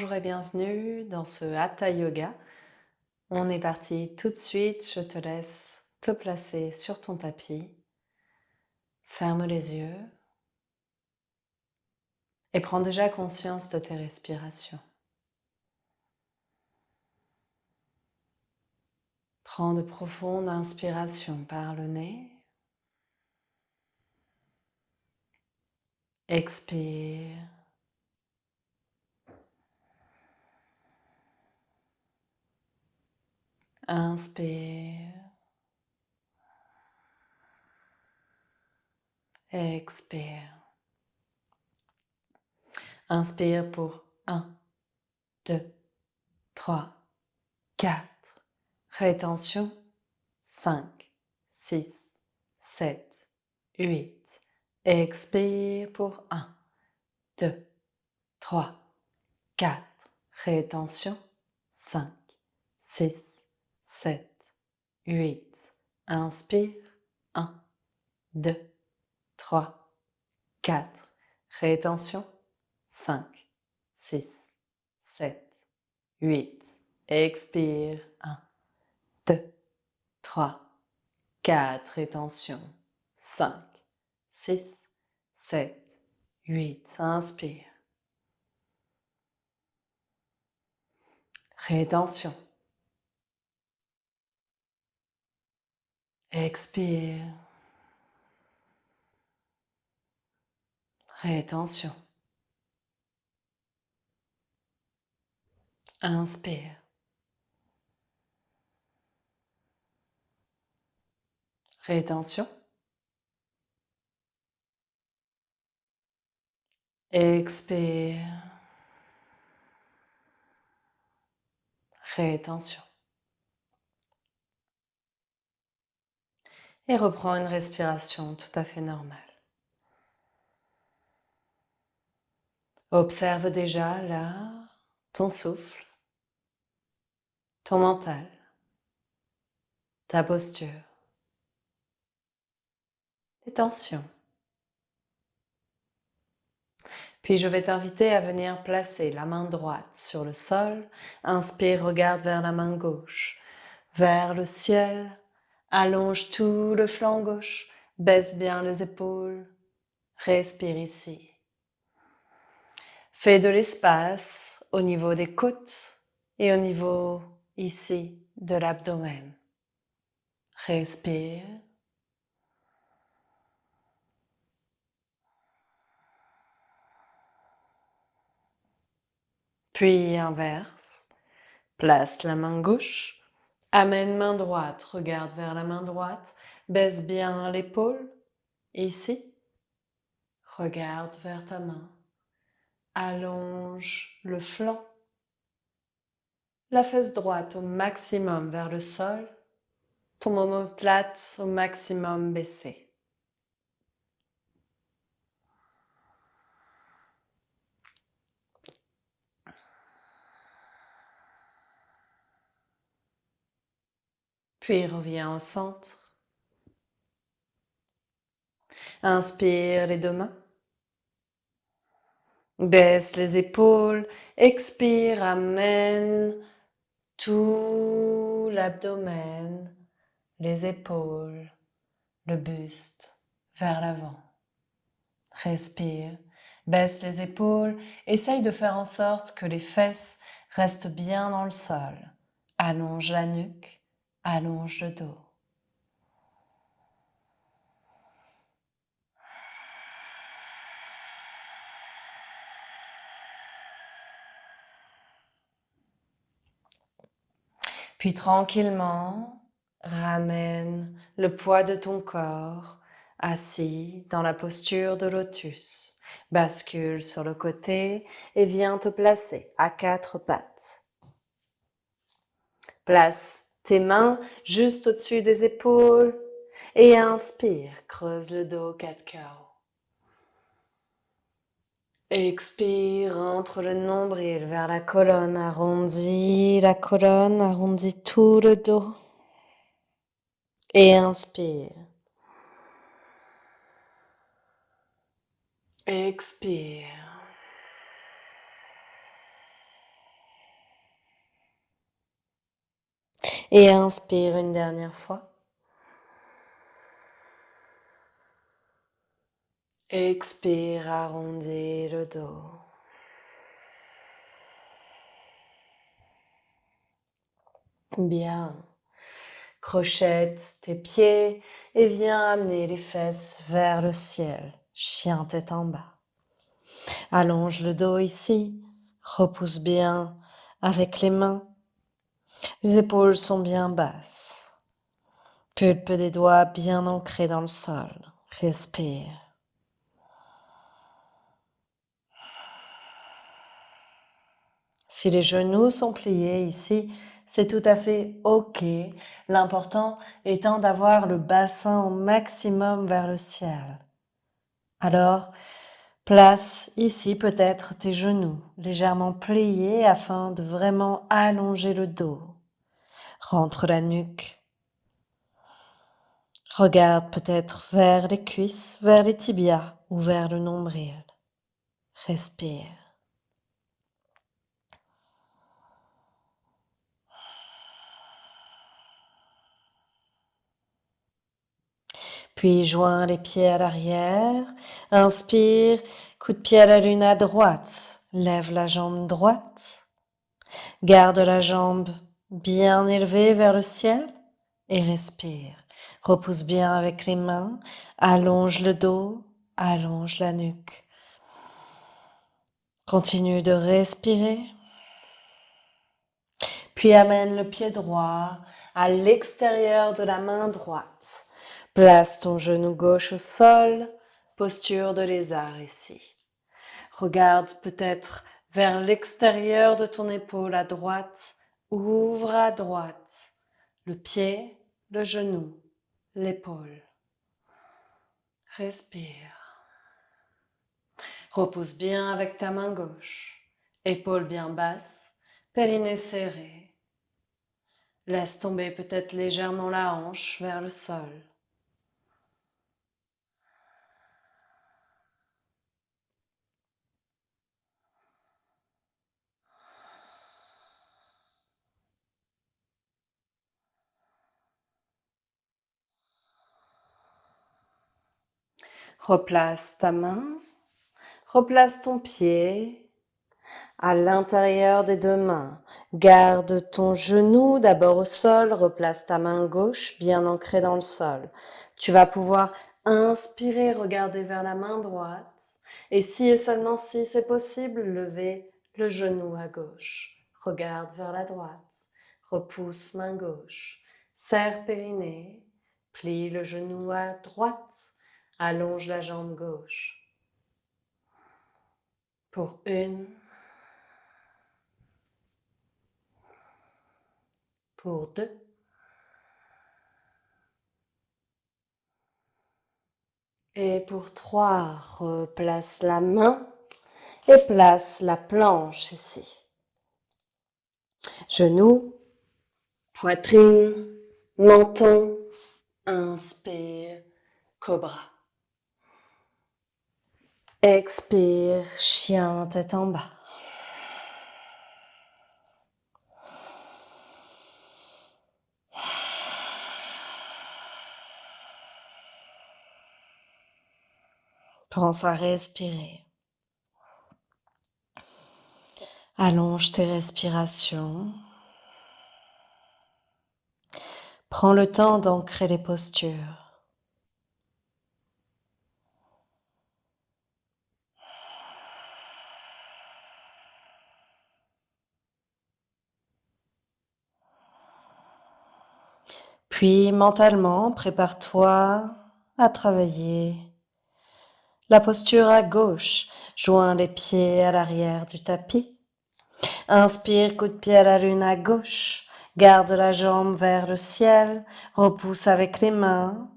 Bonjour et bienvenue dans ce Hatha Yoga. On est parti tout de suite, je te laisse te placer sur ton tapis. Ferme les yeux et prends déjà conscience de tes respirations. Prends de profondes inspirations par le nez. Expire. Inspire. Expire. Inspire pour 1, 2, 3, 4. Rétention 5, 6, 7, 8. Expire pour 1, 2, 3, 4. Rétention 5, 6, 7, 8. Inspire 1, 2, 3, 4. Rétention 5, 6, 7, 8. Expire 1, 2, 3, 4. Rétention 5, 6, 7, 8. Inspire. Rétention. Expire. Rétention. Inspire. Rétention. Expire. Rétention. Et reprends une respiration tout à fait normale. Observe déjà là ton souffle, ton mental, ta posture, les tensions. Puis je vais t'inviter à venir placer la main droite sur le sol. Inspire, regarde vers la main gauche, vers le ciel. Allonge tout le flanc gauche, baisse bien les épaules. Respire ici. Fais de l'espace au niveau des côtes et au niveau ici de l'abdomen. Respire. Puis inverse. Place la main gauche. Amène main droite. Regarde vers la main droite. Baisse bien l'épaule. Ici. Regarde vers ta main. Allonge le flanc. La fesse droite au maximum vers le sol. Ton omoplate au maximum baissé. Puis reviens au centre. Inspire les deux mains. Baisse les épaules. Expire, amène tout l'abdomen, les épaules, le buste vers l'avant. Respire. Baisse les épaules. Essaye de faire en sorte que les fesses restent bien dans le sol. Allonge la nuque. Allonge le dos. Puis tranquillement, ramène le poids de ton corps assis dans la posture de lotus. Bascule sur le côté et viens te placer à 4 pattes. Place tes mains juste au-dessus des épaules et inspire, creuse le dos 4 KO. Expire, entre le nombril vers la colonne, arrondis tout le dos. Et inspire. Expire. Et inspire une dernière fois. Expire, arrondis le dos. Bien. Crochette tes pieds et viens amener les fesses vers le ciel. Chien tête en bas. Allonge le dos ici. Repousse bien avec les mains. Les épaules sont bien basses. Pulpe des doigts bien ancrés dans le sol. Respire. Si les genoux sont pliés ici, c'est tout à fait OK. L'important étant d'avoir le bassin au maximum vers le ciel. Alors, place ici peut-être tes genoux légèrement pliés afin de vraiment allonger le dos. Rentre la nuque. Regarde peut-être vers les cuisses, vers les tibias ou vers le nombril. Respire. Puis joins les pieds à l'arrière. Inspire, coup de pied à la lune à droite. Lève la jambe droite. Garde la jambe bien élevée vers le ciel et respire. Repousse bien avec les mains. Allonge le dos, allonge la nuque. Continue de respirer. Puis amène le pied droit à l'extérieur de la main droite. Place ton genou gauche au sol, posture de lézard ici. Regarde peut-être vers l'extérieur de ton épaule à droite, ouvre à droite, le pied, le genou, l'épaule. Respire. Repousse bien avec ta main gauche, épaule bien basse, périnée serré. Laisse tomber peut-être légèrement la hanche vers le sol. Replace ta main, replace ton pied à l'intérieur des deux mains. Garde ton genou d'abord au sol, replace ta main gauche bien ancrée dans le sol. Tu vas pouvoir inspirer, regarder vers la main droite et si et seulement si c'est possible, lever le genou à gauche. Regarde vers la droite, repousse main gauche, serre périnée, plie le genou à droite, allonge la jambe gauche. Pour 1, pour 2, et pour 3, replace la main et place la planche ici. Genoux, poitrine, menton, inspire, cobra. Expire, chien tête en bas. Pense à respirer. Allonge tes respirations. Prends le temps d'ancrer les postures. Puis mentalement, prépare-toi à travailler la posture à gauche. Joins les pieds à l'arrière du tapis. Inspire, coup de pied à la lune à gauche. Garde la jambe vers le ciel. Repousse avec les mains.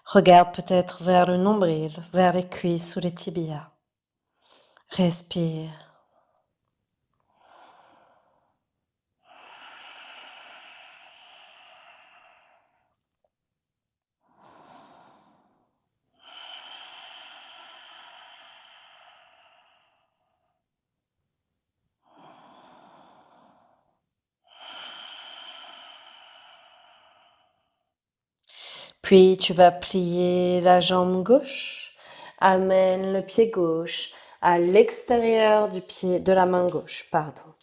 Regarde peut-être vers le nombril, vers les cuisses ou les tibias. Respire. Puis tu vas plier la jambe gauche. Amène le pied gauche à l'extérieur du pied de la main gauche, pardon.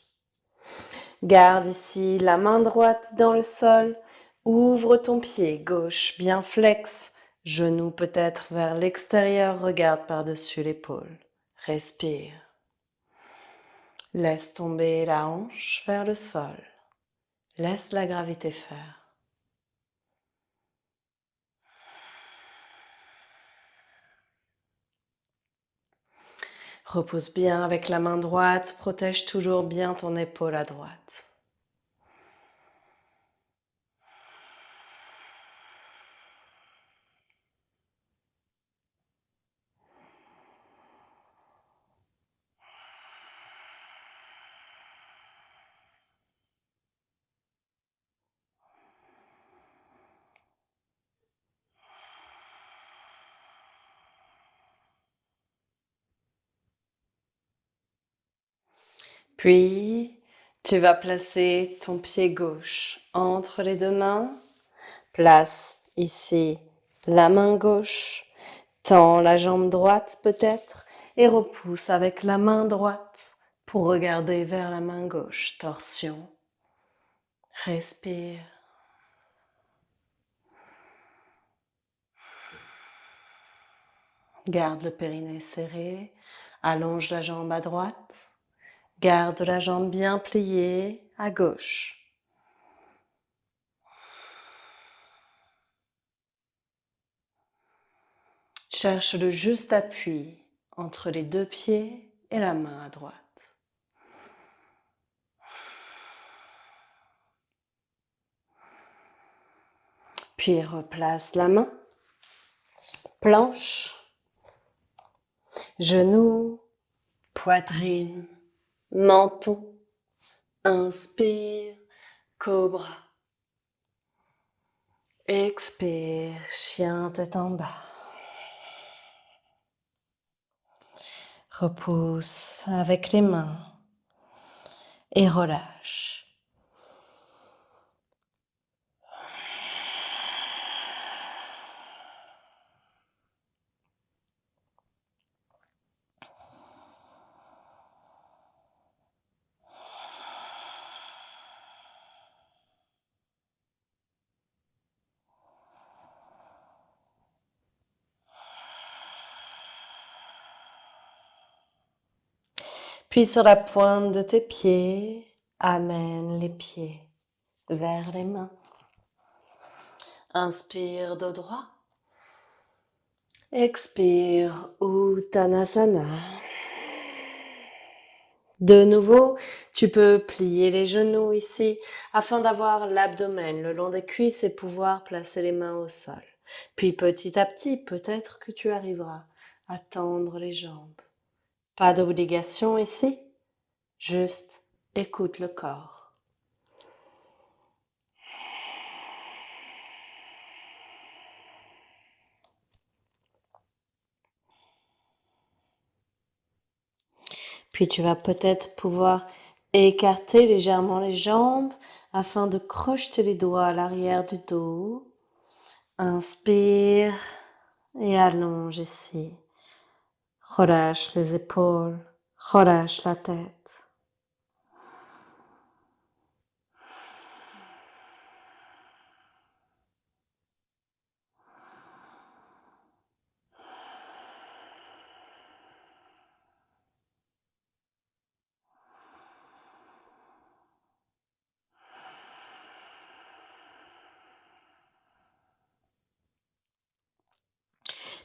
Garde ici la main droite dans le sol. Ouvre ton pied gauche bien flex. Genou peut-être vers l'extérieur, regarde par-dessus l'épaule. Respire. Laisse tomber la hanche vers le sol. Laisse la gravité faire. Repose bien avec la main droite, protège toujours bien ton épaule à droite. Puis, tu vas placer ton pied gauche entre les deux mains. Place ici la main gauche. Tends la jambe droite peut-être et repousse avec la main droite pour regarder vers la main gauche. Torsion. Respire. Garde le périnée serré. Allonge la jambe à droite. Garde la jambe bien pliée à gauche. Cherche le juste appui entre les deux pieds et la main à droite. Puis replace la main, planche, genoux, poitrine, menton. Inspire, cobra. Expire, chien tête en bas. Repousse avec les mains et relâche. Puis sur la pointe de tes pieds, amène les pieds vers les mains. Inspire dos droit. Expire Uttanasana. De nouveau, tu peux plier les genoux ici afin d'avoir l'abdomen le long des cuisses et pouvoir placer les mains au sol. Puis petit à petit, peut-être que tu arriveras à tendre les jambes. Pas d'obligation ici, juste écoute le corps. Puis tu vas peut-être pouvoir écarter légèrement les jambes afin de crocheter les doigts à l'arrière du dos. Inspire et allonge ici. Relâche les épaules, relâche la tête.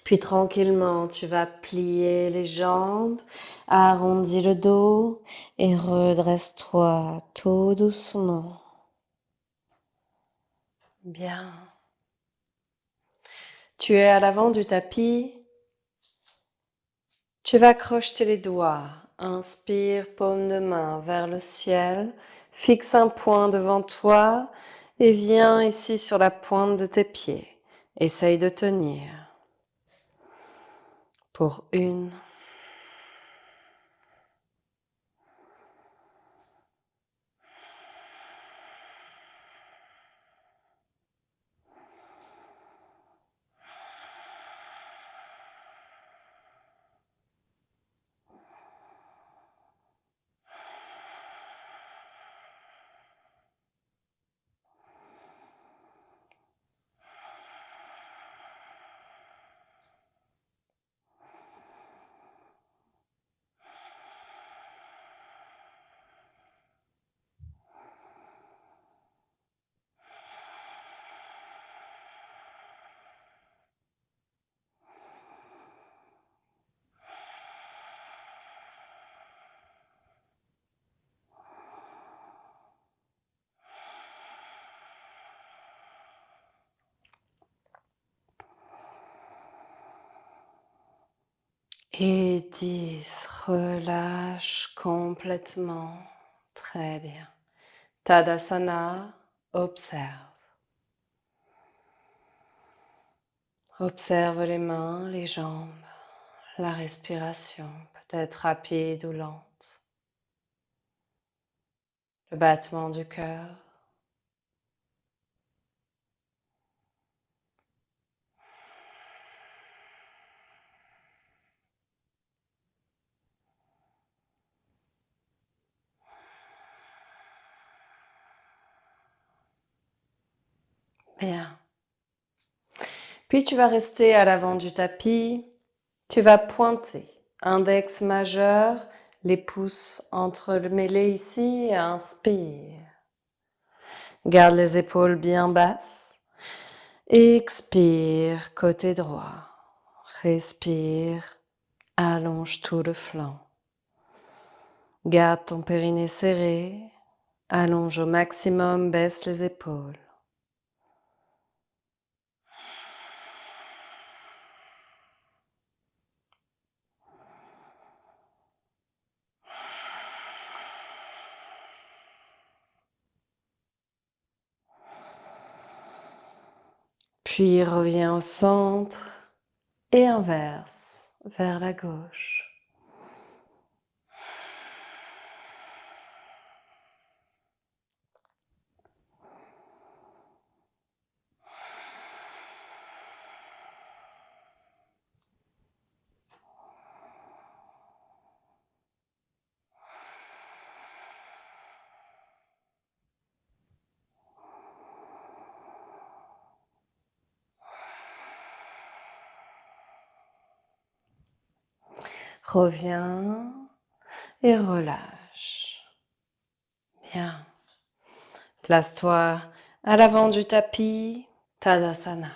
Puis tranquillement, tu vas plier les jambes, arrondis le dos et redresse-toi tout doucement. Bien. Tu es à l'avant du tapis. Tu vas crocheter les doigts. Inspire, paume de main vers le ciel. Fixe un point devant toi et viens ici sur la pointe de tes pieds. Essaye de tenir. Pour 1, Et 10, relâche complètement. Très bien. Tadasana, observe. Observe les mains, les jambes, la respiration, peut-être rapide ou lente. Le battement du cœur. Bien. Puis tu vas rester à l'avant du tapis. Tu vas pointer. Index majeur, les pouces entremêlés ici. Inspire. Garde les épaules bien basses. Expire, côté droit. Respire. Allonge tout le flanc. Garde ton périnée serré. Allonge au maximum, baisse les épaules. Puis reviens au centre et inverse vers la gauche. Reviens et relâche. Bien. Place-toi à l'avant du tapis, Tadasana.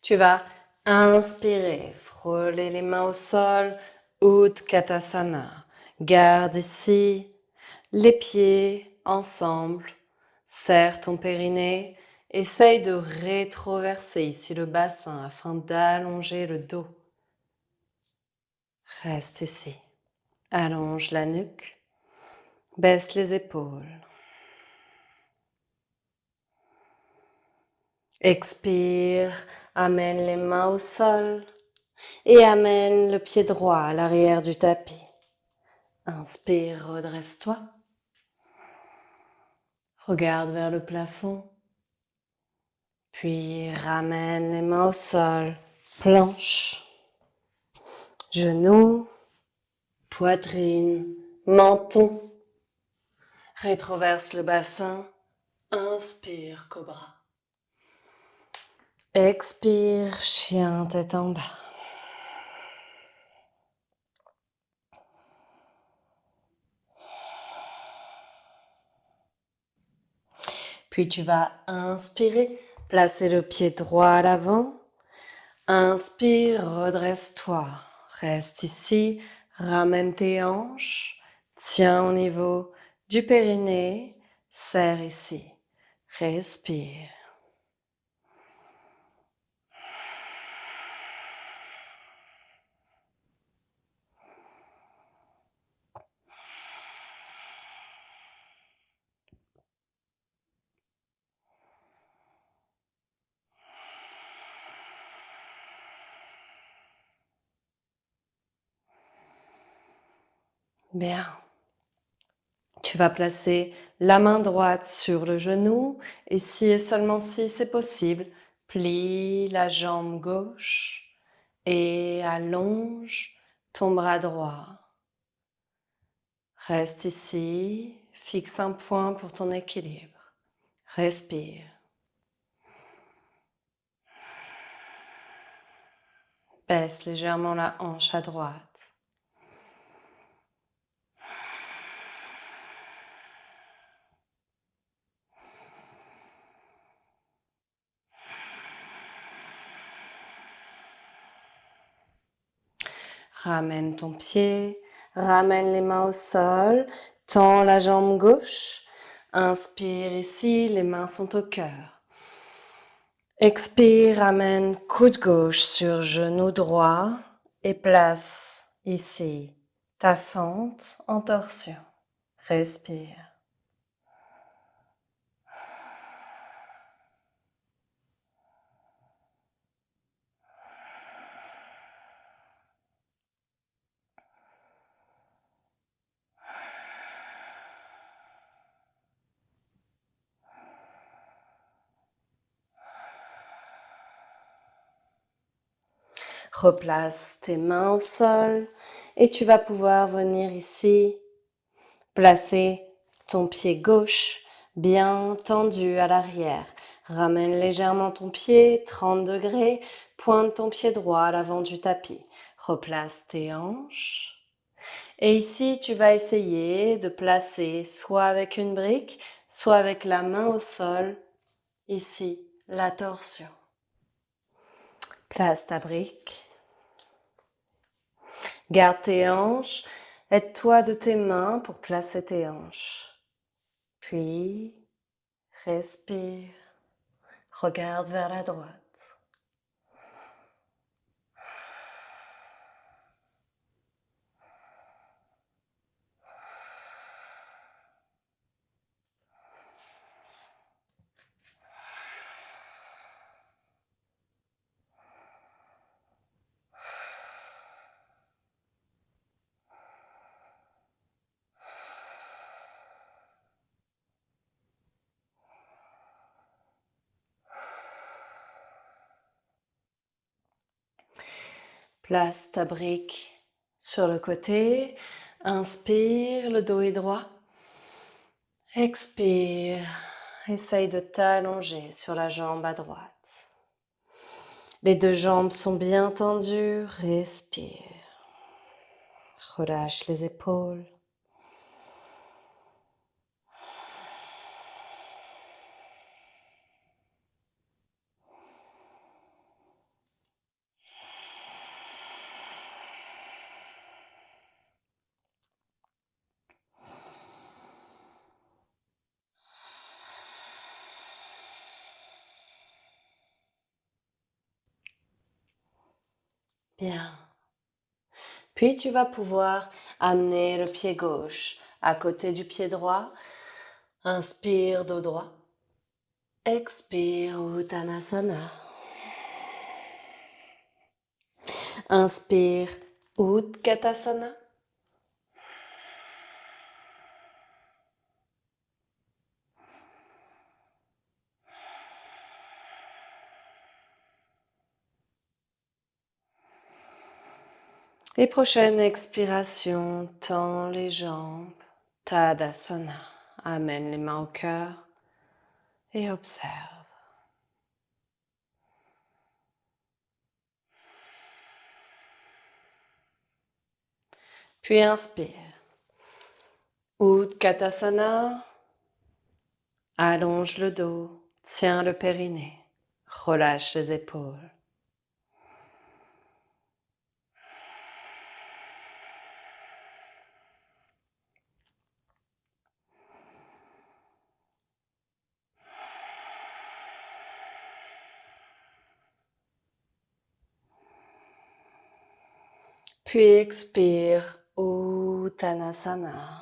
Tu vas inspirer, frôler les mains au sol, Utkatasana. Garde ici les pieds ensemble, serre ton périnée, essaye de rétroverser ici le bassin afin d'allonger le dos. Reste ici, allonge la nuque, baisse les épaules. Expire, amène les mains au sol et amène le pied droit à l'arrière du tapis. Inspire, redresse-toi. Regarde vers le plafond. Puis ramène les mains au sol, planche, genoux, poitrine, menton. Rétroverse le bassin. Inspire, cobra. Expire, chien tête en bas. Puis tu vas inspirer, placer le pied droit à l'avant. Inspire, redresse-toi. Reste ici, ramène tes hanches. Tiens au niveau du périnée. Serre ici. Respire. Bien. Tu vas placer la main droite sur le genou et si et seulement si c'est possible, plie la jambe gauche et allonge ton bras droit. Reste ici, fixe un point pour ton équilibre. Respire. Baisse légèrement la hanche à droite. Ramène ton pied, ramène les mains au sol, tends la jambe gauche. Inspire ici, les mains sont au cœur. Expire, ramène coude gauche sur genou droit et place ici ta fente en torsion. Respire. Replace tes mains au sol et tu vas pouvoir venir ici placer ton pied gauche bien tendu à l'arrière. Ramène légèrement ton pied, 30 degrés, pointe ton pied droit à l'avant du tapis. Replace tes hanches. Et ici, tu vas essayer de placer soit avec une brique, soit avec la main au sol, ici, la torsion. Place ta brique. Garde tes hanches, aide-toi de tes mains pour placer tes hanches. Puis, respire, regarde vers la droite. Place ta brique sur le côté. Inspire, le dos est droit. Expire, essaye de t'allonger sur la jambe à droite. Les deux jambes sont bien tendues. Respire. Relâche les épaules. Bien. Puis tu vas pouvoir amener le pied gauche à côté du pied droit. Inspire, dos droit. Expire, Uttanasana. Inspire, Utkatasana. Et prochaine expiration, tends les jambes. Tadasana. Amène les mains au cœur et observe. Puis inspire. Utkatasana. Allonge le dos, tiens le périnée, relâche les épaules. Puis expire, Uttanasana.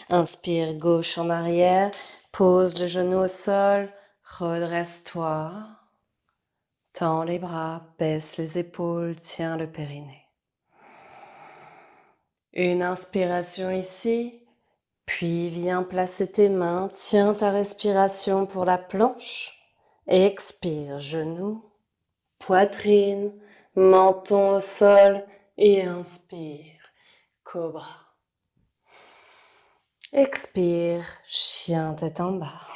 Inspire, gauche en arrière, pose le genou au sol, redresse-toi. Tends les bras, baisse les épaules, tiens le périnée. Une inspiration ici, puis viens placer tes mains, tiens ta respiration pour la planche. Expire, genou, poitrine, menton au sol et inspire, cobra. Expire, chien tête en bas.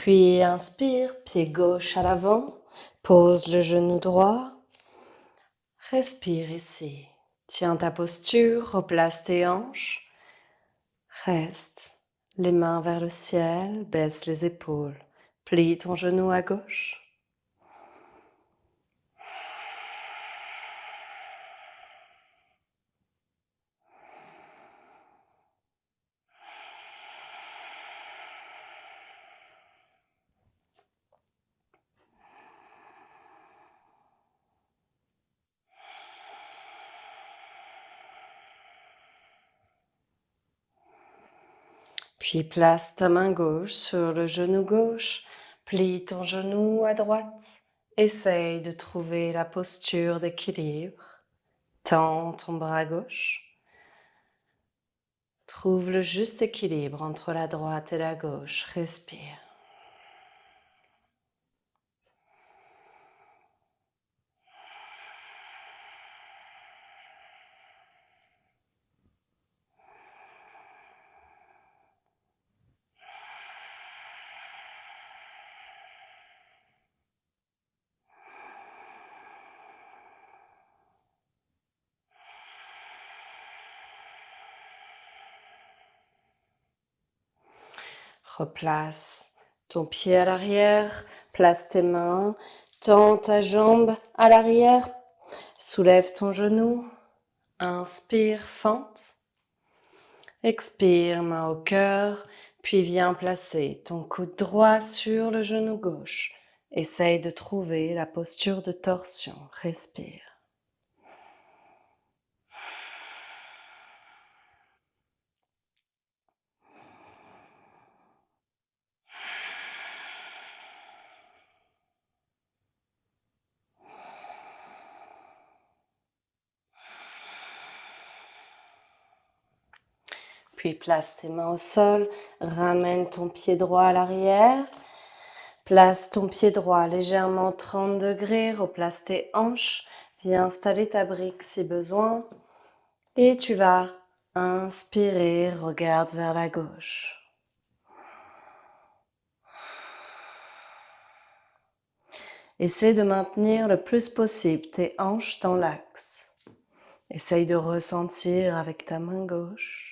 Puis inspire, pied gauche à l'avant, pose le genou droit. Respire ici. Tiens ta posture, replace tes hanches. Reste, les mains vers le ciel, baisse les épaules. Plie ton genou à gauche. Puis place ta main gauche sur le genou gauche, plie ton genou à droite. Essaye de trouver la posture d'équilibre. Tends ton bras gauche. Trouve le juste équilibre entre la droite et la gauche. Respire. Replace ton pied à l'arrière, place tes mains, tends ta jambe à l'arrière, soulève ton genou, inspire, fente. Expire, main au cœur, puis viens placer ton coude droit sur le genou gauche. Essaye de trouver la posture de torsion. Respire. Puis place tes mains au sol, ramène ton pied droit à l'arrière. Place ton pied droit légèrement 30 degrés, replace tes hanches, viens installer ta brique si besoin. Et tu vas inspirer, regarde vers la gauche. Essaie de maintenir le plus possible tes hanches dans l'axe. Essaye de ressentir avec ta main gauche.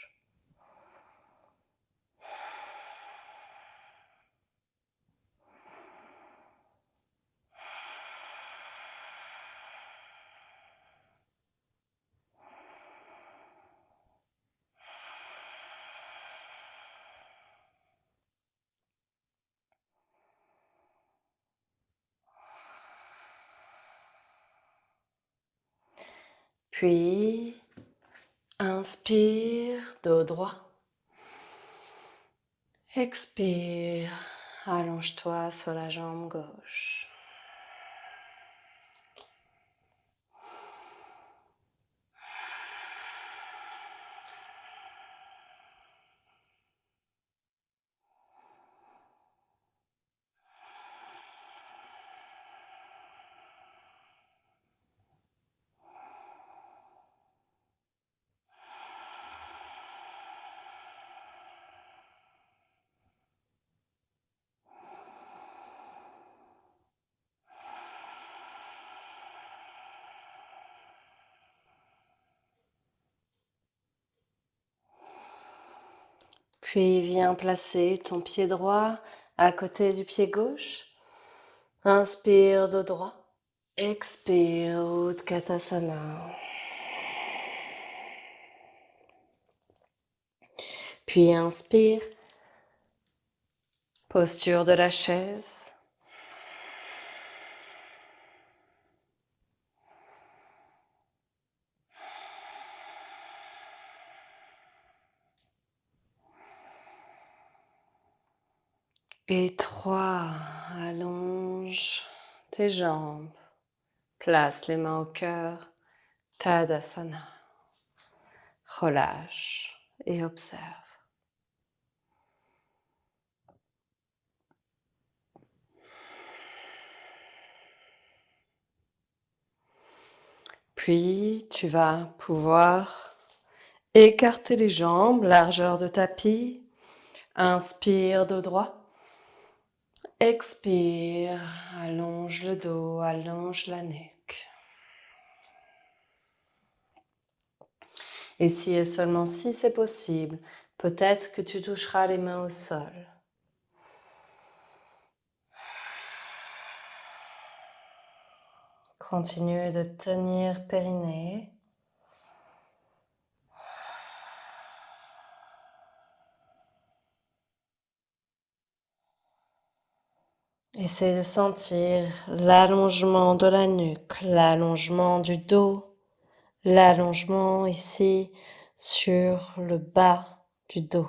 Puis, inspire, dos droit. Expire, allonge-toi sur la jambe gauche. Puis viens placer ton pied droit à côté du pied gauche. Inspire dos droit. Expire, Utkatasana. Puis inspire, posture de la chaise. Et 3, allonge tes jambes. Place les mains au cœur, Tadasana. Relâche et observe. Puis tu vas pouvoir écarter les jambes, largeur de tapis. Inspire dos droit. Expire, allonge le dos, allonge la nuque. Et si et seulement si c'est possible, peut-être que tu toucheras les mains au sol. Continue de tenir périnée. Essaye de sentir l'allongement de la nuque, l'allongement du dos, l'allongement ici sur le bas du dos.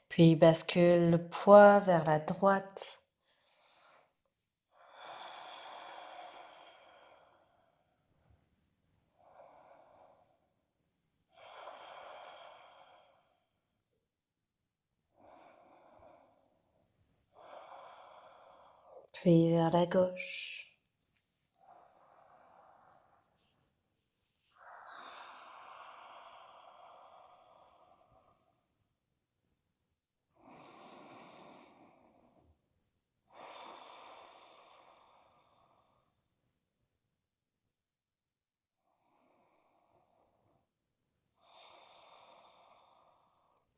Puis bascule le poids vers la droite. Puis vers la gauche.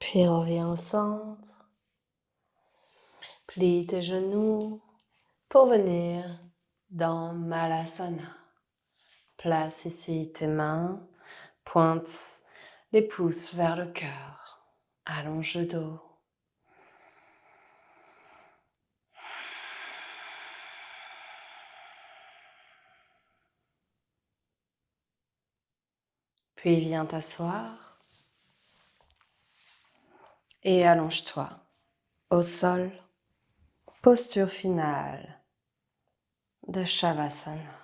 Puis reviens au centre. Plie tes genoux pour venir dans Malasana. Place ici tes mains, pointe les pouces vers le cœur, allonge le dos. Puis viens t'asseoir et allonge-toi au sol, posture finale de Shavasana.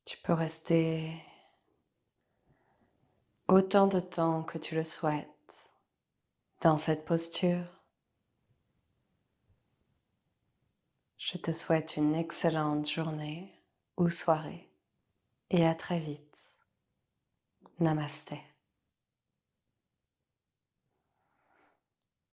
Tu peux rester autant de temps que tu le souhaites dans cette posture. Je te souhaite une excellente journée ou soirée et à très vite. Namasté.